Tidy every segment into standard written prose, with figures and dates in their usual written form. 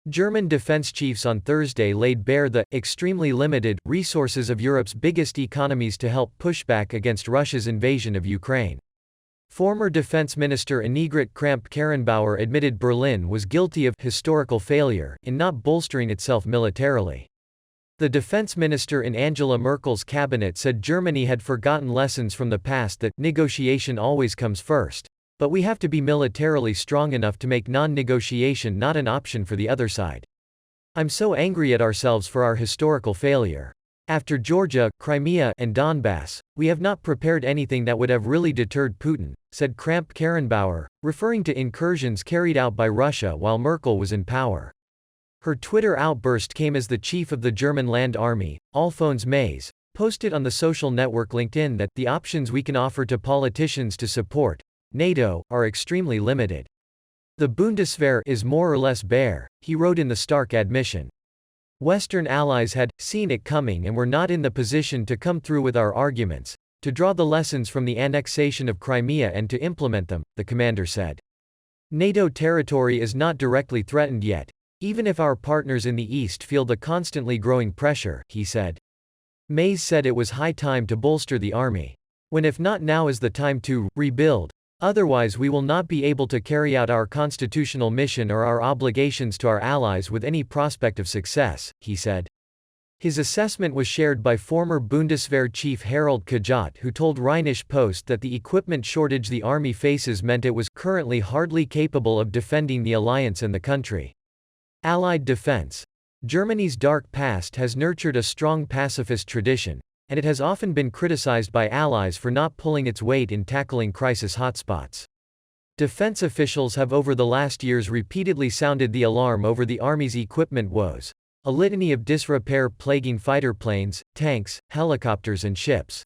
German defense chiefs on Thursday laid bare the extremely limited resources of Europe's biggest economies to help push back against Russia's invasion of Ukraine. Former Defense Minister Annegret Kramp-Karrenbauer admitted Berlin was guilty of historical failure in not bolstering itself militarily. The defense minister in Angela Merkel's cabinet said Germany had forgotten lessons from the past that negotiation always comes first, but we have to be militarily strong enough to make non-negotiation not an option for the other side. I'm so angry at ourselves for our historical failure. After Georgia, Crimea, and Donbas, we have not prepared anything that would have really deterred Putin, said Kramp-Karrenbauer, referring to incursions carried out by Russia while Merkel was in power. Her Twitter outburst came as the chief of the German Land Army, Alphonse Mays, posted on the social network LinkedIn that the options we can offer to politicians to support NATO are extremely limited. The Bundeswehr is more or less bare, he wrote in the stark admission. Western allies had seen it coming and were not in the position to come through with our arguments, to draw the lessons from the annexation of Crimea and to implement them, the commander said. NATO territory is not directly threatened yet, even if our partners in the East feel the constantly growing pressure, he said. Mays said it was high time to bolster the army. When if not now is the time to rebuild. Otherwise we will not be able to carry out our constitutional mission or our obligations to our allies with any prospect of success, he said. His assessment was shared by former Bundeswehr chief Harald Kajat, who told Rheinische Post that the equipment shortage the army faces meant it was currently hardly capable of defending the alliance and the country. Allied defense. Germany's dark past has nurtured a strong pacifist tradition, and it has often been criticized by allies for not pulling its weight in tackling crisis hotspots. Defense officials have over the last years repeatedly sounded the alarm over the Army's equipment woes, a litany of disrepair plaguing fighter planes, tanks, helicopters and ships.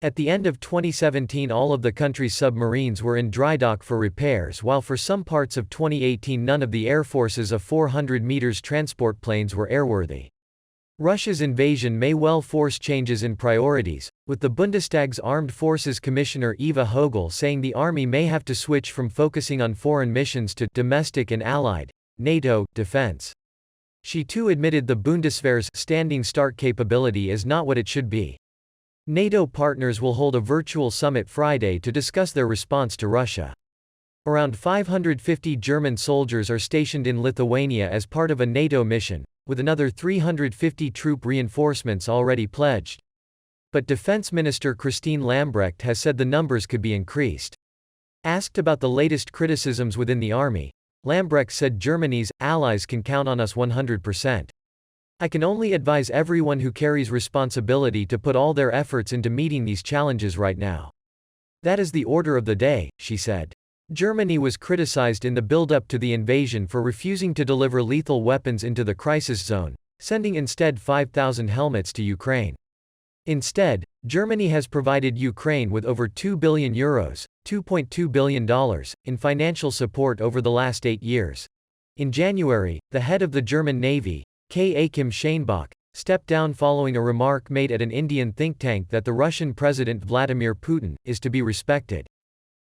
At the end of 2017 all of the country's submarines were in dry dock for repairs, while for some parts of 2018 none of the Air Force's of 400 meters transport planes were airworthy. Russia's invasion may well force changes in priorities, with the Bundestag's Armed Forces Commissioner Eva Hogel saying the army may have to switch from focusing on foreign missions to domestic and allied NATO defense. She too admitted the Bundeswehr's standing start capability is not what it should be. NATO partners will hold a virtual summit Friday to discuss their response to Russia. Around 550 German soldiers are stationed in Lithuania as part of a NATO mission, with another 350 troop reinforcements already pledged. But Defense Minister Christine Lambrecht has said the numbers could be increased. Asked about the latest criticisms within the army, Lambrecht said Germany's allies can count on us 100%. I can only advise everyone who carries responsibility to put all their efforts into meeting these challenges right now. That is the order of the day, she said. Germany was criticized in the build-up to the invasion for refusing to deliver lethal weapons into the crisis zone, sending instead 5,000 helmets to Ukraine. Instead, Germany has provided Ukraine with over €2 billion, $2.2 billion, in financial support over the last 8 years. In January, the head of the German Navy, K. Achim Scheinbach, stepped down following a remark made at an Indian think tank that the Russian President Vladimir Putin is to be respected.